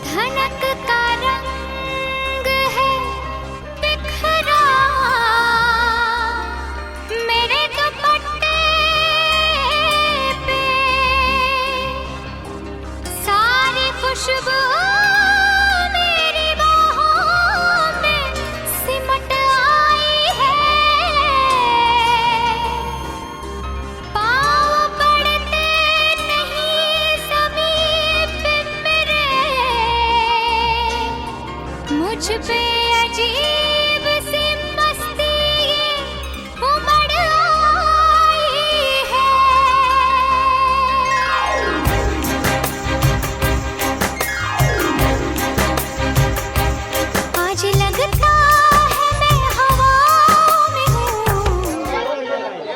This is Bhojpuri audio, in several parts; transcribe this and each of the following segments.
धनक का रंग है बिखरा मेरे दुपट्टे पे, सारी खुशबू मेरी बाहों में सिमट आई है। पाँव पड़ते नहीं ज़मीन पे मेरे, मुझ पे अजीब सी मस्ती ये उमड़ आई है। आज लगता है मैं हवा में हूँ,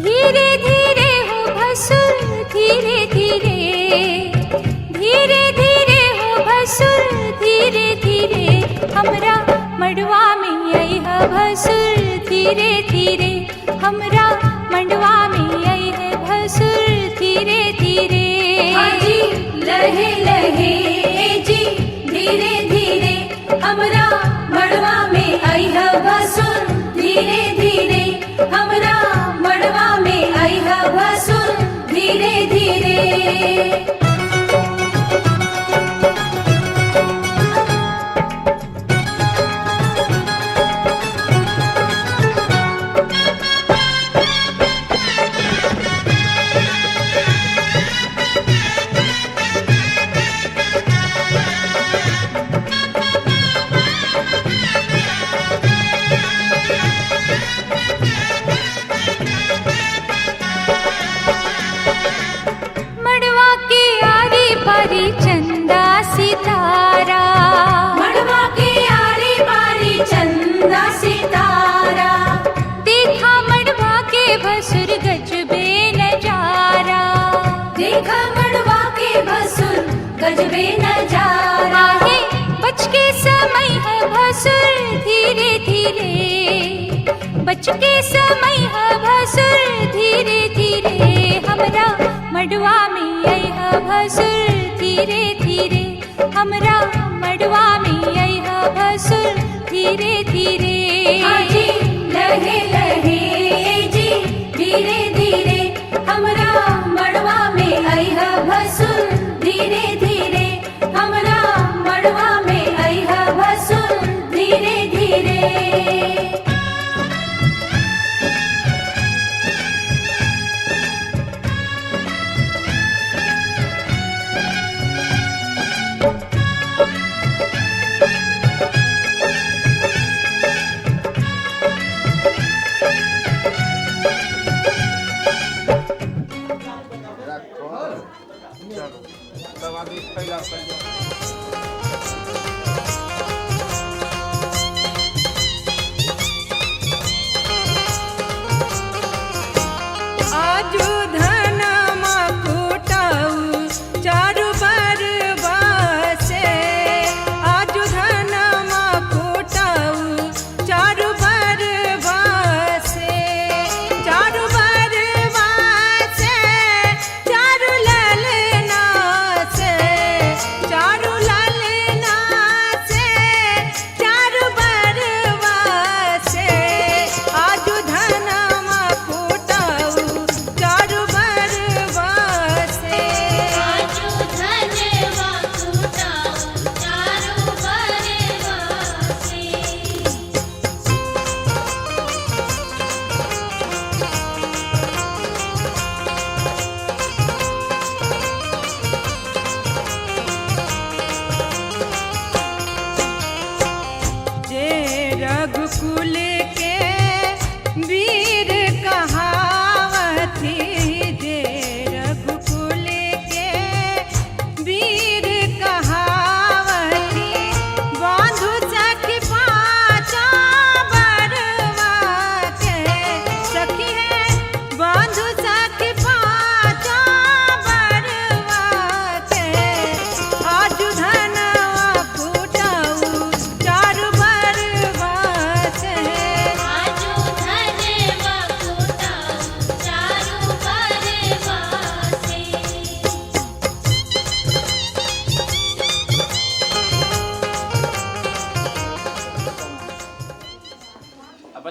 धीरे धीरे हो भसुर, धीरे धीरे, धीरे धीरे हो भसुर, धीरे धीरे हमरा मड़वा में आई है भसुर, धीरे धीरे हमरा मड़वा में आई है भसुर, धीरे धीरे। हाजी लहे लहे जी धीरे धीरे हमरा मड़वा में आई है भसुर, धीरे धीरे हमरा मड़वा में आई है भसुर, धीरे धीरे। मड़वा की आरी पारी चंदा सितारा, मड़वा के आरी बारी चंदा सितारा, देखा मड़वा के भसुर गजबे नजारा। देखा मड़वा के भसुर गजबे नजारा। आहे बच के समय है भसुर, धीरे धीरे, बच के समय है भसुर, धीरे धीरे हमरा मड़वा में आई है भसुर, धीरे धीरे हमरा मड़वा में आई है भसुर, धीरे धीरे। हाजी लहे लहे जी धीरे धीरे हमरा मड़वा में आई है भसुर, धीरे धीरे हमरा मड़वा में आई है भसुर, धीरे धीरे।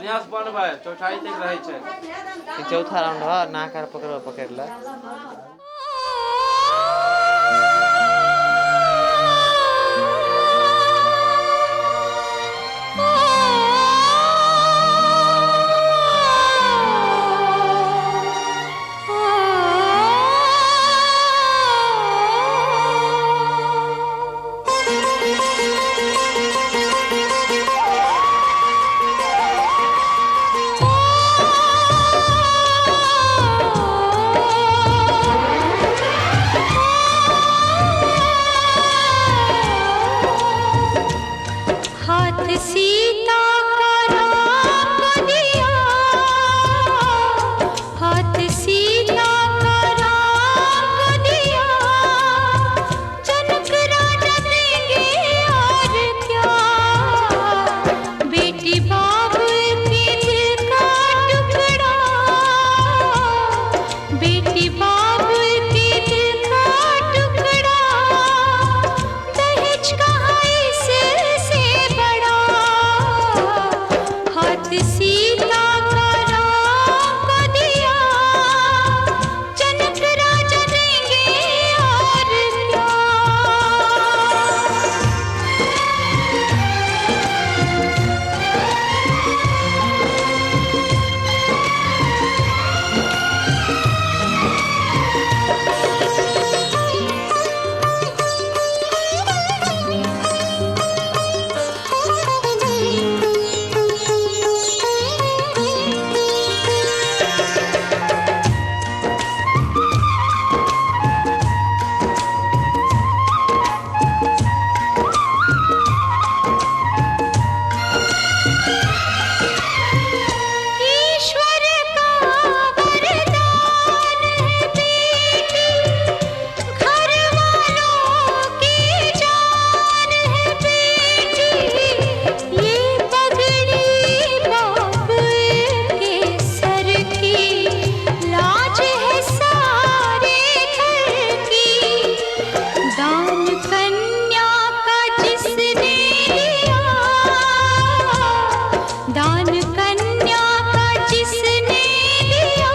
बढ़िया से बनबे चौठाई तक रहे छै। चौथा राउंड हो ना कर पकड़ ले। सीता का राम दिया, हाथ सीता का राम दिया, जनक राजा देंगे और क्या, बेटी बाप के दिल का टुकड़ा, बेटी बाप के दिल का टुकड़ा, दहेज कहाँ इससे बड़ा, हाथ सीता का राम को दिया, जनक राजा देंगे और क्या। ईश्वर का वरदान है बेटी, घर वालों की जान है बेटी, ये पगड़ी बाप के सर की, लाज है सारे घर की, दान कन्या का जिसने दिया, दान कन्या का जिसने दिया,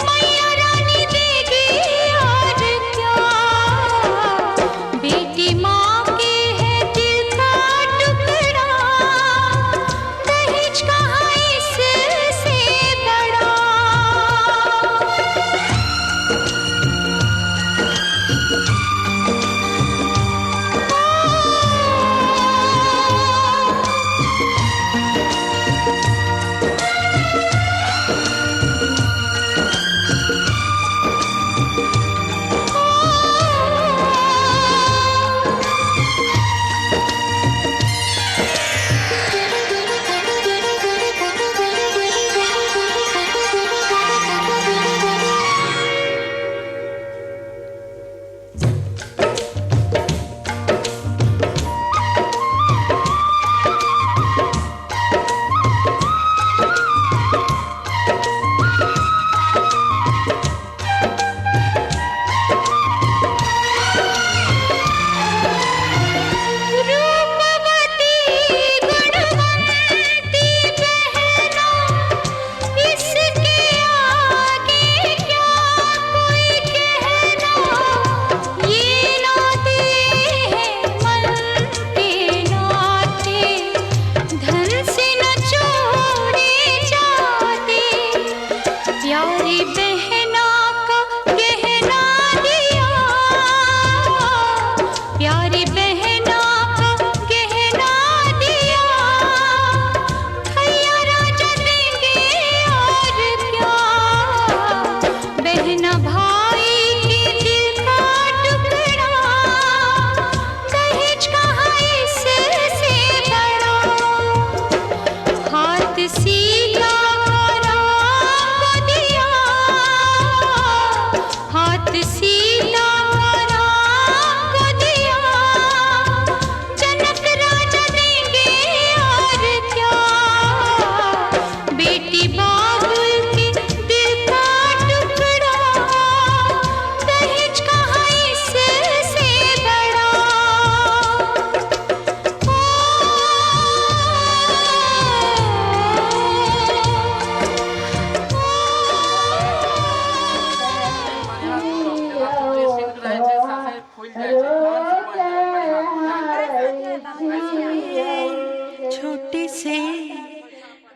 मैया रानी देगी और क्या, बेटी माँ के है दिल का टुकड़ा, दहेज कहाँ इससे बड़ा।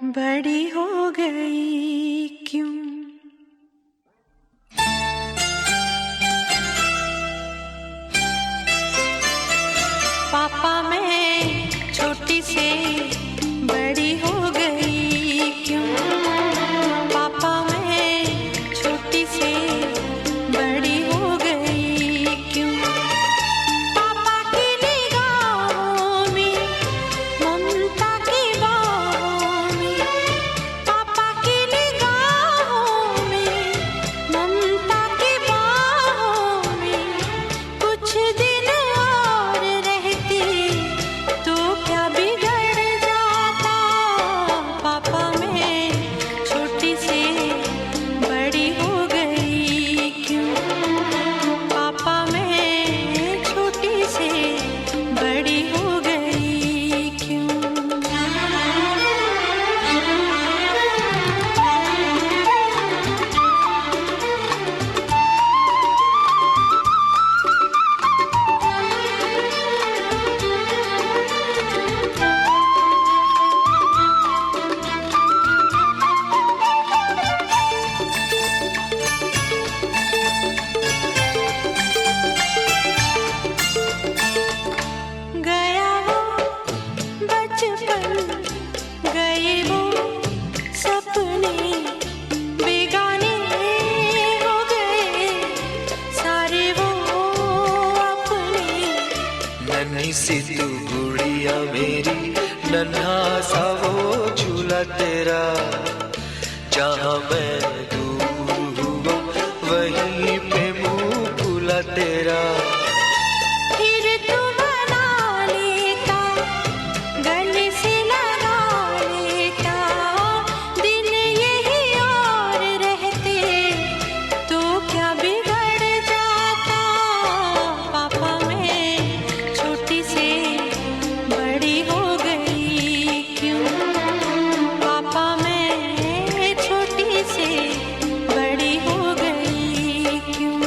बड़ी हो गई क्यों। पापा मैं छोटी से बड़ी हो गई क्यों। पापा मैं छोटी से बड़ी हो गई क्यों। पापा की निगाहों में ममता की बाहों में, पापा की निगाहों में ममता की बाहों में, कुछ दिन और रहती तो क्या बिगड़ जाता। पापा मैं छोटी से बड़ी हो गई क्यों। पापा मैं छोटी से बड़ी हो गई क्यों। गया वो बचपन, गए वो सपने, बेगाने हो गए सारे वो अपने। नन्ही सी तू गुड़िया मेरी, नन्हा सा वो झूला तेरा, जहाँ मैं दूर हुआ वहीं पे मुँह फूला तेरा। फिर तू बना लेता, गले से लगा लेता, दिन यही और रहते तो क्या बिगड़ जाता। पापा मैं छोटी से बड़ी हो गई क्यों। पापा मैं छोटी से बड़ी हो गई क्यों।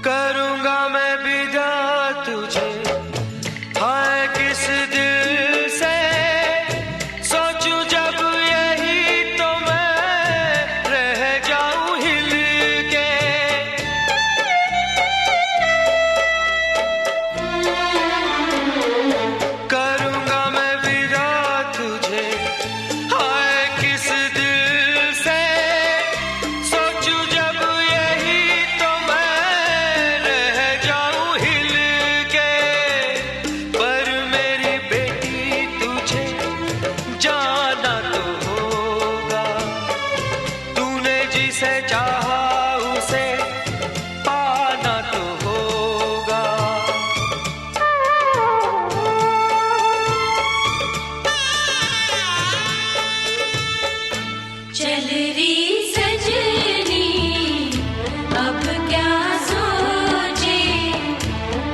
करूँगा मैं विदा तुझे, हाय किस दिल से सोचूं जब यही तो मैं रह जाऊं हिल के। करूँगा मैं विदा तुझे, हाय किस दिल से सोचूं जब यही तो मैं रह जाऊं हिल के। पर मेरी बेटी तुझे जाना तो होगा, तूने जिसे चाहा उसे पाना तो होगा। चल री सजनी अब क्या सोचे,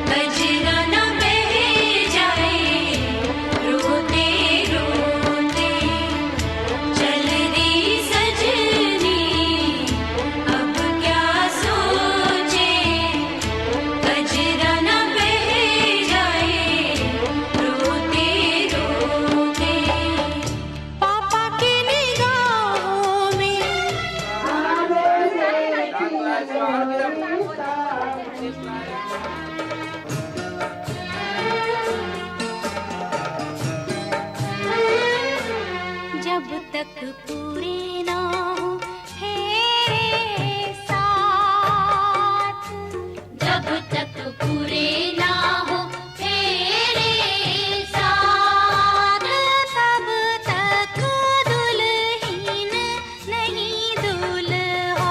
कजरा न बह जाए रोते रोते। चल री सजनी अब क्या सोचे, कजरा न बह जाए रोते रोते। पापा की निगाहों में जब तक पूरे ना हो तेरे साथ, जब तक पूरे ना हो तेरे साथ, तब तक दुल्हन नहीं दूल्हा।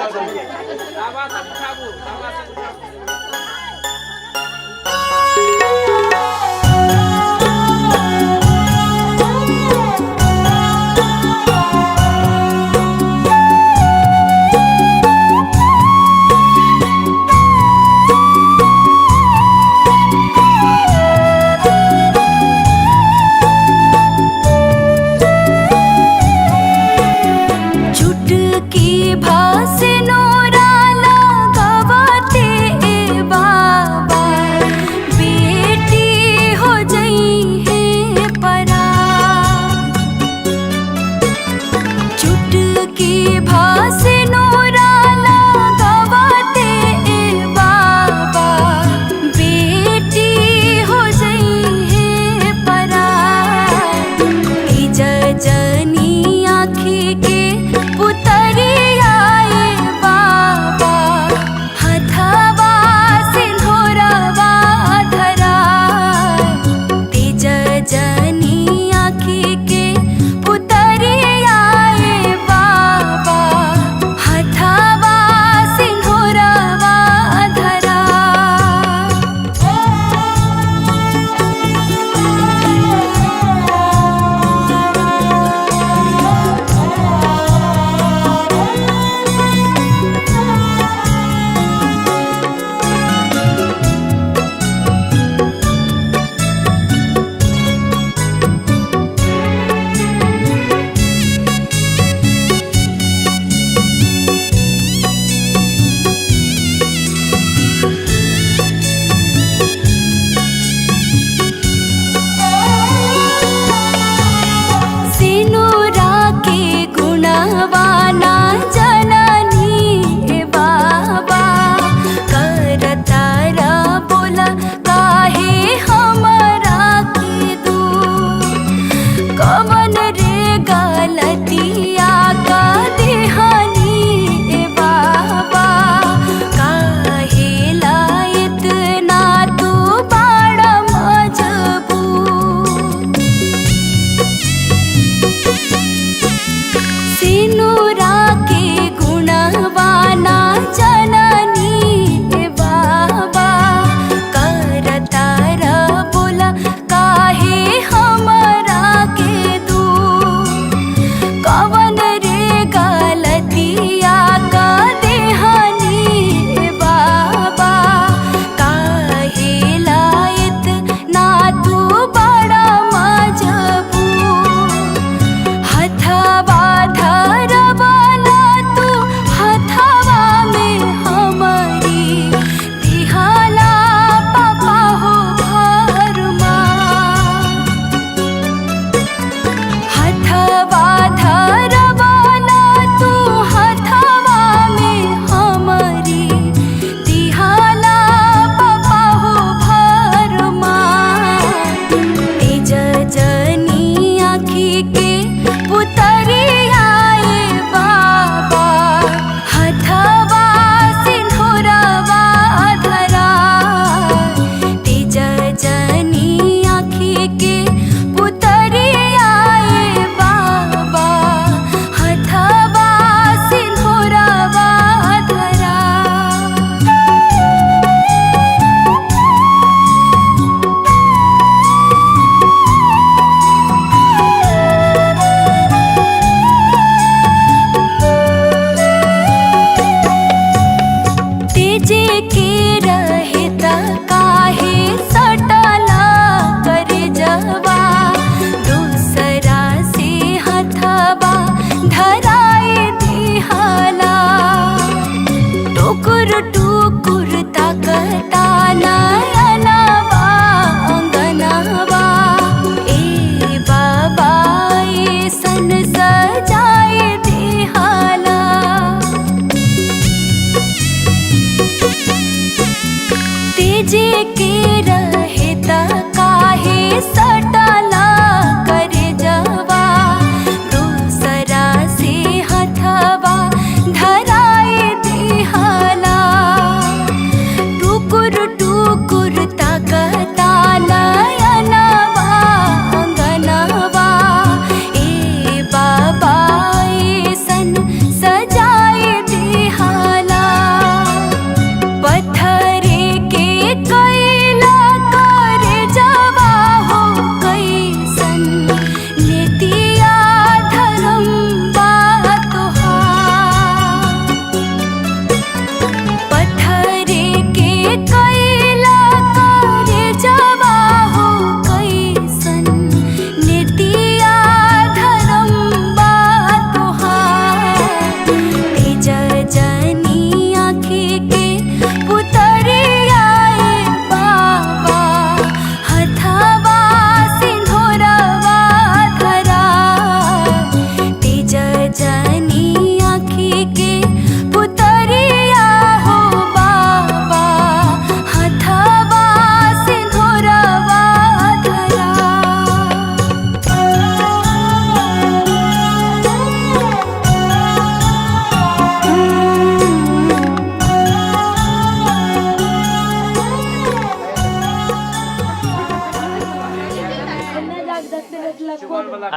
आवाज से उठाबू आवाज से उठाबू चुटकी भास नोरा लगावते ए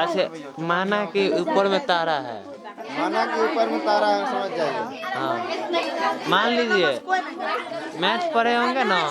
जैसे माना कि ऊपर में तारा है, माना कि ऊपर में तारा है, समझ जाइए। हाँ मान लीजिए मैथ पढ़े होंगे ना।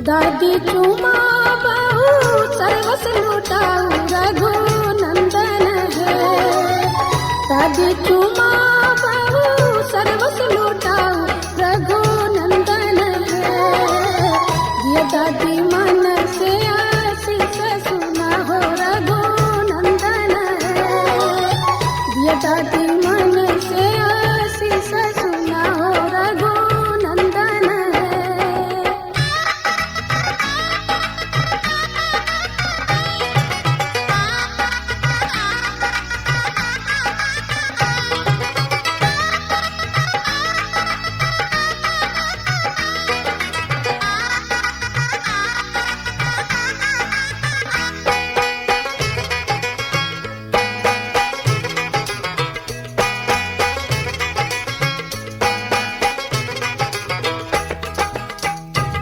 दादी चुमा बहू सर्वस लुटाऊ रघु नंदन है। दादी चुमा बहू सर्वस लुटाऊ रघु नंदन है। ये दादी मन से आशीष सुना हो रघु नंदन है। ये दादी मन से आशीष सुना हो रघु नंदन है।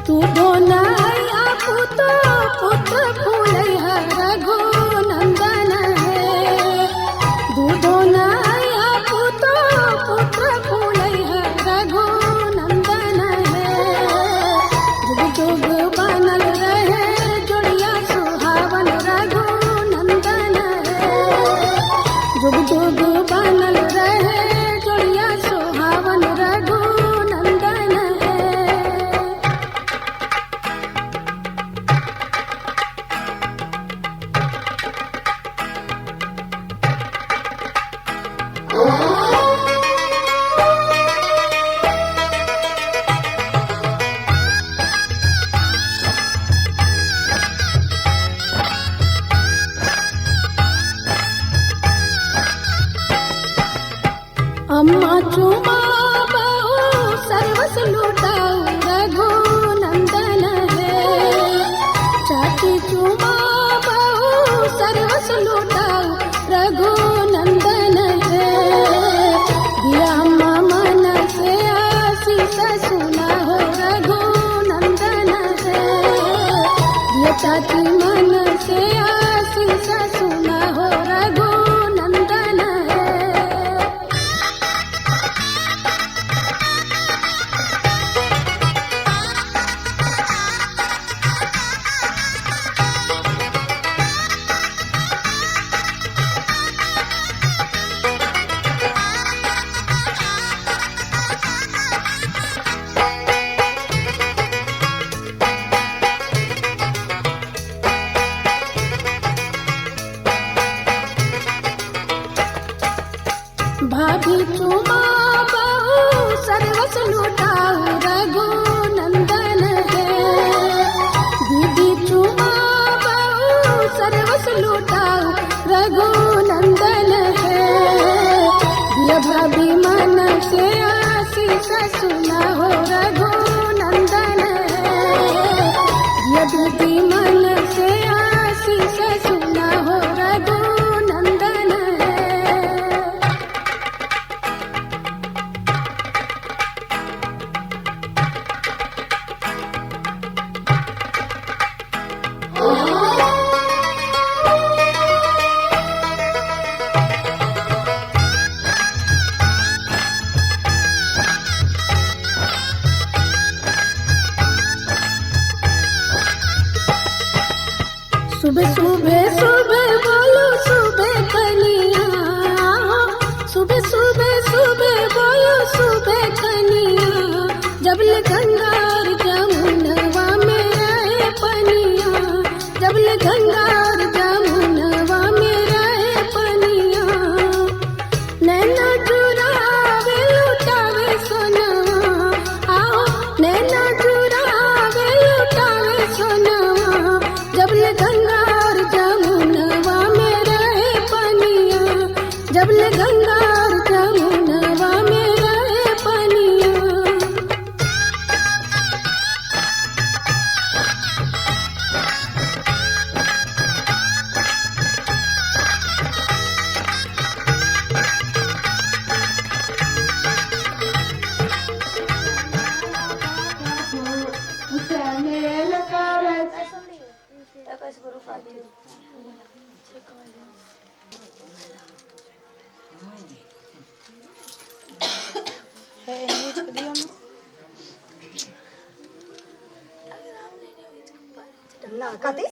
तू ढोलैया पुतो पुत्र फूलैया रघु नंदन है। तू ढोलैया पुतो पुत्र फूलैया रघु नंदन है। जुग जुग बनल रहे जोड़िया सुहावन रघु नंदन है। जुग जुग बनल रहे जोड़िया सुहावन रघु नंदन है। अम्मा चुमा बहू सर्वस लुटाऊ रघु नंदन है। चाची चुमा बहू सर्वस लुटाऊ रघु नंदन है। दिया अम्मा मन से आशीष सुना हो रघु नंदन है। दिया चाची मन से आशीष सुना हो रघु नंदन है। भाभी चुमा बहू सर्वस लुटाऊ रघु नंदन है। दीदी चुमा बहू सर्वस लुटाऊ रघु नंदन है। दिया भाभी मन से आशीष सुना हो रघु नंदन है। दिया दीदी मन से आशीष सुना हो रघु नंदन है। जबल गंगा और जमुनवा में रहे पनिया कथी